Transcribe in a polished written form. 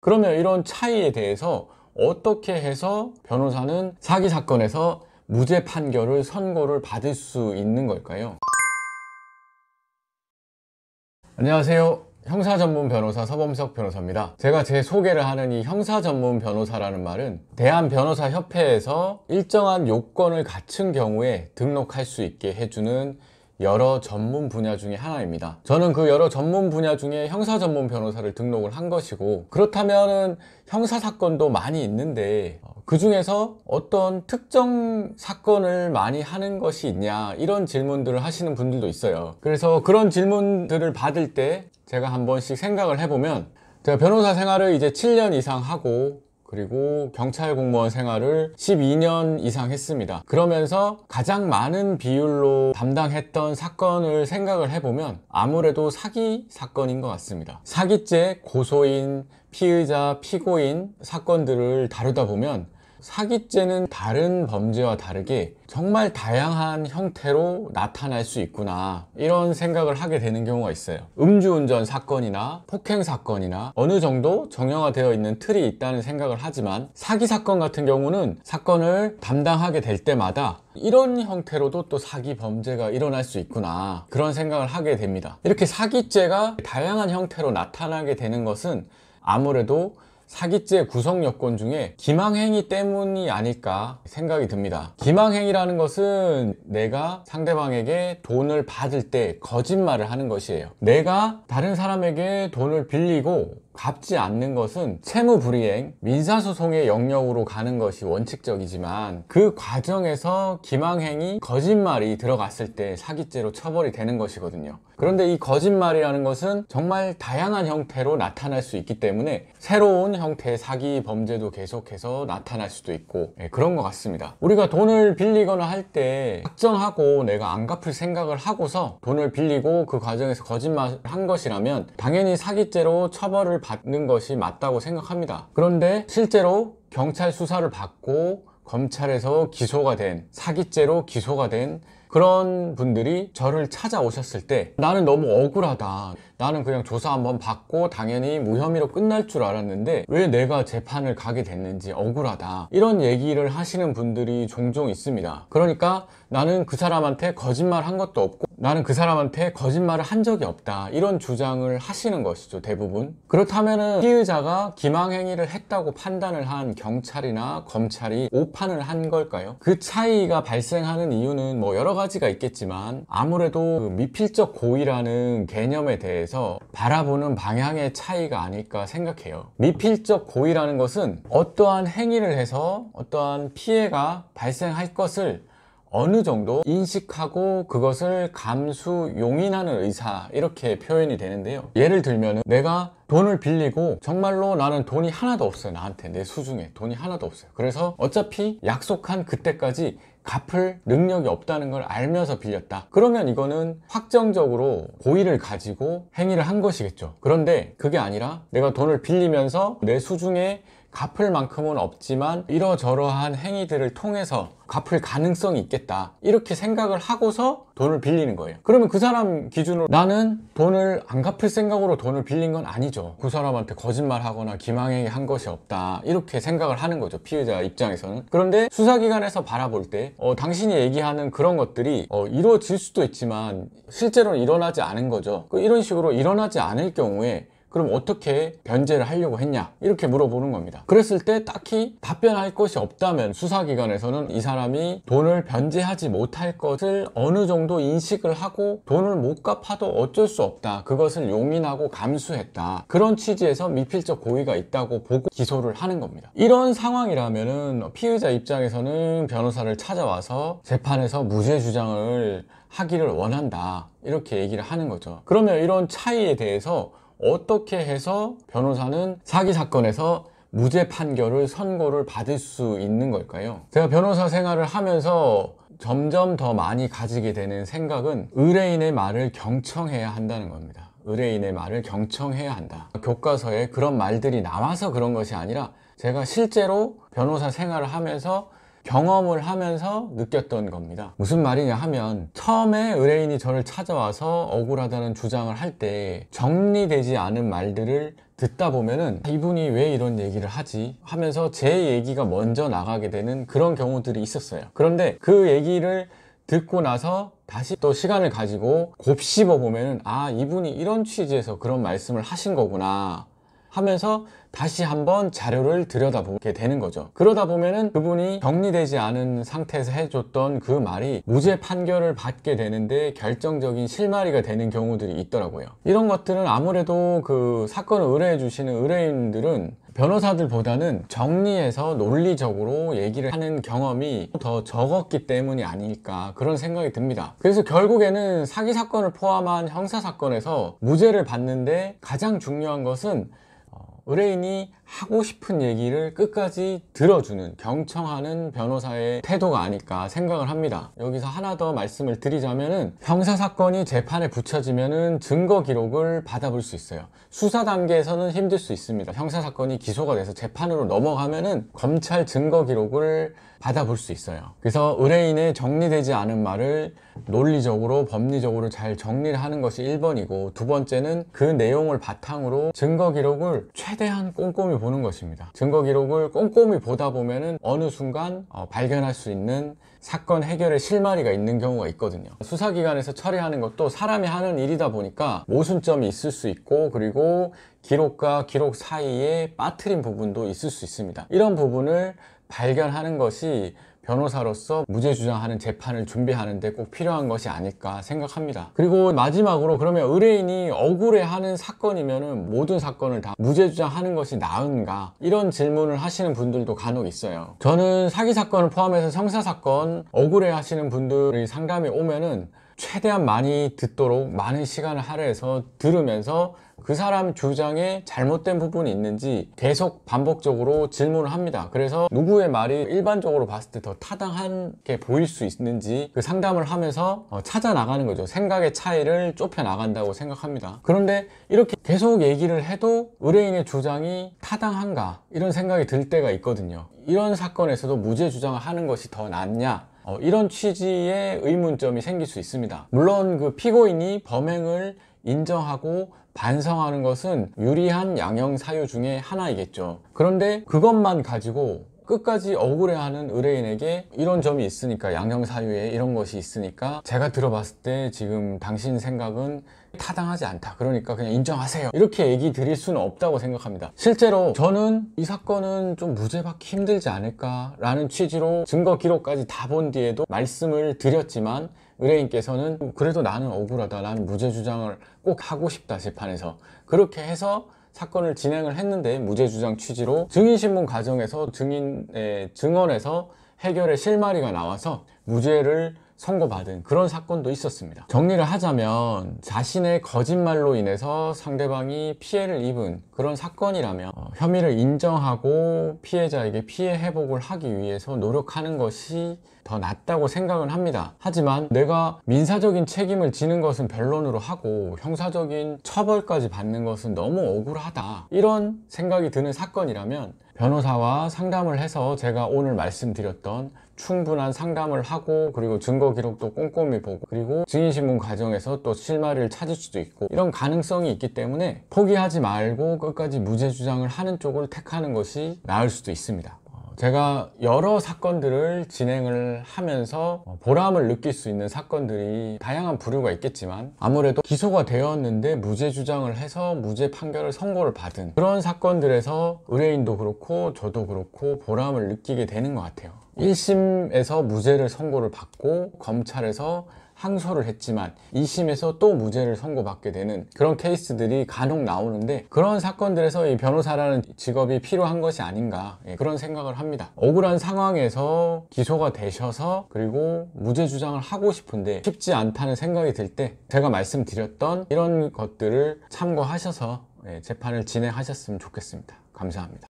그러면 이런 차이에 대해서 어떻게 해서 변호사는 사기 사건에서 무죄 판결을 선고를 받을 수 있는 걸까요? 안녕하세요. 형사 전문 변호사 서범석 변호사입니다. 제가 제 소개를 하는 이 형사 전문 변호사라는 말은 대한변호사협회에서 일정한 요건을 갖춘 경우에 등록할 수 있게 해주는 여러 전문 분야 중에 하나입니다. 저는 그 여러 전문 분야 중에 형사 전문 변호사를 등록을 한 것이고, 그렇다면은 형사 사건도 많이 있는데 그 중에서 어떤 특정 사건을 많이 하는 것이 있냐, 이런 질문들을 하시는 분들도 있어요. 그래서 그런 질문들을 받을 때 제가 한 번씩 생각을 해보면, 제가 변호사 생활을 이제 7년 이상 하고, 그리고 경찰 공무원 생활을 12년 이상 했습니다. 그러면서 가장 많은 비율로 담당했던 사건을 생각을 해보면 아무래도 사기 사건인 것 같습니다. 사기죄, 고소인, 피의자, 피고인 사건들을 다루다 보면 사기죄는 다른 범죄와 다르게 정말 다양한 형태로 나타날 수 있구나, 이런 생각을 하게 되는 경우가 있어요. 음주운전 사건이나 폭행 사건이나 어느 정도 정형화되어 있는 틀이 있다는 생각을 하지만, 사기 사건 같은 경우는 사건을 담당하게 될 때마다 이런 형태로도 또 사기 범죄가 일어날 수 있구나, 그런 생각을 하게 됩니다. 이렇게 사기죄가 다양한 형태로 나타나게 되는 것은 아무래도 사기죄 구성 요건 중에 기망행위 때문이 아닐까 생각이 듭니다. 기망행위라는 것은 내가 상대방에게 돈을 받을 때 거짓말을 하는 것이에요. 내가 다른 사람에게 돈을 빌리고 갚지 않는 것은 채무불이행, 민사소송의 영역으로 가는 것이 원칙적이지만, 그 과정에서 기망행위, 거짓말이 들어갔을 때 사기죄로 처벌이 되는 것이거든요. 그런데 이 거짓말이라는 것은 정말 다양한 형태로 나타날 수 있기 때문에 새로운 형태의 사기 범죄도 계속해서 나타날 수도 있고, 그런 것 같습니다. 우리가 돈을 빌리거나 할 때 작정하고 내가 안 갚을 생각을 하고서 돈을 빌리고 그 과정에서 거짓말을 한 것이라면 당연히 사기죄로 처벌을 받는 것이 맞다고 생각합니다. 그런데 실제로 경찰 수사를 받고 검찰에서 기소가 된, 사기죄로 기소가 된 그런 분들이 저를 찾아오셨을 때 나는 너무 억울하다, 나는 그냥 조사 한번 받고 당연히 무혐의로 끝날 줄 알았는데 왜 내가 재판을 가게 됐는지 억울하다, 이런 얘기를 하시는 분들이 종종 있습니다. 그러니까 나는 그 사람한테 거짓말 한 것도 없고 나는 그 사람한테 거짓말을 한 적이 없다, 이런 주장을 하시는 것이죠, 대부분. 그렇다면은 피의자가 기망행위를 했다고 판단을 한 경찰이나 검찰이 오판을 한 걸까요? 그 차이가 발생하는 이유는 뭐 여러 가지가 있겠지만, 아무래도 그 미필적 고의라는 개념에 대해서 바라보는 방향의 차이가 아닐까 생각해요. 미필적 고의라는 것은 어떠한 행위를 해서 어떠한 피해가 발생할 것을 어느 정도 인식하고 그것을 감수 용인하는 의사, 이렇게 표현이 되는데요. 예를 들면 내가 돈을 빌리고 정말로 나는 돈이 하나도 없어요. 나한테 내 수중에 돈이 하나도 없어요. 그래서 어차피 약속한 그때까지 갚을 능력이 없다는 걸 알면서 빌렸다. 그러면 이거는 확정적으로 고의를 가지고 행위를 한 것이겠죠. 그런데 그게 아니라 내가 돈을 빌리면서 내 수중에 갚을 만큼은 없지만 이러저러한 행위들을 통해서 갚을 가능성이 있겠다, 이렇게 생각을 하고서 돈을 빌리는 거예요. 그러면 그 사람 기준으로 나는 돈을 안 갚을 생각으로 돈을 빌린 건 아니죠. 그 사람한테 거짓말하거나 기망행위 한 것이 없다, 이렇게 생각을 하는 거죠, 피의자 입장에서는. 그런데 수사기관에서 바라볼 때 당신이 얘기하는 그런 것들이 이루어질 수도 있지만 실제로는 일어나지 않은 거죠. 이런 식으로 일어나지 않을 경우에 그럼 어떻게 변제를 하려고 했냐, 이렇게 물어보는 겁니다. 그랬을 때 딱히 답변할 것이 없다면 수사기관에서는 이 사람이 돈을 변제하지 못할 것을 어느 정도 인식을 하고 돈을 못 갚아도 어쩔 수 없다, 그것을 용인하고 감수했다, 그런 취지에서 미필적 고의가 있다고 보고 기소를 하는 겁니다. 이런 상황이라면은 피의자 입장에서는 변호사를 찾아와서 재판에서 무죄 주장을 하기를 원한다, 이렇게 얘기를 하는 거죠. 그러면 이런 차이에 대해서 어떻게 해서 변호사는 사기 사건에서 무죄 판결을 선고를 받을 수 있는 걸까요? 제가 변호사 생활을 하면서 점점 더 많이 가지게 되는 생각은 의뢰인의 말을 경청해야 한다는 겁니다. 의뢰인의 말을 경청해야 한다. 교과서에 그런 말들이 나와서 그런 것이 아니라 제가 실제로 변호사 생활을 하면서 경험을 하면서 느꼈던 겁니다. 무슨 말이냐 하면, 처음에 의뢰인이 저를 찾아와서 억울하다는 주장을 할 때 정리되지 않은 말들을 듣다 보면은 이분이 왜 이런 얘기를 하지 하면서 제 얘기가 먼저 나가게 되는 그런 경우들이 있었어요. 그런데 그 얘기를 듣고 나서 다시 또 시간을 가지고 곱씹어 보면은 아, 이분이 이런 취지에서 그런 말씀을 하신 거구나 하면서 다시 한번 자료를 들여다보게 되는 거죠. 그러다 보면은 그분이 정리되지 않은 상태에서 해줬던 그 말이 무죄 판결을 받게 되는데 결정적인 실마리가 되는 경우들이 있더라고요. 이런 것들은 아무래도 그 사건을 의뢰해 주시는 의뢰인들은 변호사들보다는 정리해서 논리적으로 얘기를 하는 경험이 더 적었기 때문이 아닐까 그런 생각이 듭니다. 그래서 결국에는 사기 사건을 포함한 형사 사건에서 무죄를 받는데 가장 중요한 것은 의뢰인이 하고 싶은 얘기를 끝까지 들어주는, 경청하는 변호사의 태도가 아닐까 생각을 합니다. 여기서 하나 더 말씀을 드리자면은 형사사건이 재판에 붙여지면은 증거 기록을 받아볼 수 있어요. 수사 단계에서는 힘들 수 있습니다. 형사사건이 기소가 돼서 재판으로 넘어가면은 검찰 증거 기록을 받아볼 수 있어요. 그래서 의뢰인의 정리되지 않은 말을 논리적으로 법리적으로 잘 정리를 하는 것이 1번이고, 두 번째는 그 내용을 바탕으로 증거 기록을 최대한 꼼꼼히 보는 것입니다. 증거 기록을 꼼꼼히 보다 보면은 어느 순간 발견할 수 있는 사건 해결의 실마리가 있는 경우가 있거든요. 수사기관에서 처리하는 것도 사람이 하는 일이다 보니까 모순점이 있을 수 있고, 그리고 기록과 기록 사이에 빠뜨린 부분도 있을 수 있습니다. 이런 부분을 발견하는 것이 변호사로서 무죄 주장하는 재판을 준비하는데 꼭 필요한 것이 아닐까 생각합니다. 그리고 마지막으로, 그러면 의뢰인이 억울해하는 사건이면은 모든 사건을 다 무죄 주장하는 것이 나은가, 이런 질문을 하시는 분들도 간혹 있어요. 저는 사기 사건을 포함해서 형사 사건 억울해하시는 분들이 상담이 오면은 최대한 많이 듣도록 많은 시간을 할애해서 들으면서 그 사람 주장에 잘못된 부분이 있는지 계속 반복적으로 질문을 합니다. 그래서 누구의 말이 일반적으로 봤을 때 더 타당한 게 보일 수 있는지 그 상담을 하면서 찾아 나가는 거죠. 생각의 차이를 좁혀 나간다고 생각합니다. 그런데 이렇게 계속 얘기를 해도 의뢰인의 주장이 타당한가, 이런 생각이 들 때가 있거든요. 이런 사건에서도 무죄 주장을 하는 것이 더 낫냐, 이런 취지의 의문점이 생길 수 있습니다. 물론 그 피고인이 범행을 인정하고 반성하는 것은 유리한 양형 사유 중에 하나이겠죠. 그런데 그것만 가지고 끝까지 억울해하는 의뢰인에게 이런 점이 있으니까, 양형 사유에 이런 것이 있으니까 제가 들어봤을 때 지금 당신 생각은 타당하지 않다, 그러니까 그냥 인정하세요, 이렇게 얘기 드릴 수는 없다고 생각합니다. 실제로 저는 이 사건은 좀 무죄 받기 힘들지 않을까 라는 취지로 증거 기록까지 다 본 뒤에도 말씀을 드렸지만, 의뢰인께서는 그래도 나는 억울하다, 나는 무죄 주장을 꼭 하고 싶다 재판에서, 그렇게 해서 사건을 진행을 했는데 무죄 주장 취지로 증인신문 과정에서 증인의 증언에서 해결의 실마리가 나와서 무죄를 선고받은 그런 사건도 있었습니다. 정리를 하자면 자신의 거짓말로 인해서 상대방이 피해를 입은 그런 사건이라면 혐의를 인정하고 피해자에게 피해 회복을 하기 위해서 노력하는 것이 더 낫다고 생각은 합니다. 하지만 내가 민사적인 책임을 지는 것은 변론으로 하고 형사적인 처벌까지 받는 것은 너무 억울하다, 이런 생각이 드는 사건이라면 변호사와 상담을 해서 제가 오늘 말씀드렸던 충분한 상담을 하고, 그리고 증거 기록도 꼼꼼히 보고, 그리고 증인신문 과정에서 또 실마리를 찾을 수도 있고, 이런 가능성이 있기 때문에 포기하지 말고 끝까지 무죄 주장을 하는 쪽을 택하는 것이 나을 수도 있습니다. 제가 여러 사건들을 진행을 하면서 보람을 느낄 수 있는 사건들이 다양한 부류가 있겠지만, 아무래도 기소가 되었는데 무죄 주장을 해서 무죄 판결을 선고를 받은 그런 사건들에서 의뢰인도 그렇고 저도 그렇고 보람을 느끼게 되는 것 같아요. 1심에서 무죄를 선고를 받고 검찰에서 항소를 했지만 2심에서 또 무죄를 선고받게 되는 그런 케이스들이 간혹 나오는데, 그런 사건들에서 이 변호사라는 직업이 필요한 것이 아닌가, 그런 생각을 합니다. 억울한 상황에서 기소가 되셔서 그리고 무죄 주장을 하고 싶은데 쉽지 않다는 생각이 들 때 제가 말씀드렸던 이런 것들을 참고하셔서 재판을 진행하셨으면 좋겠습니다. 감사합니다.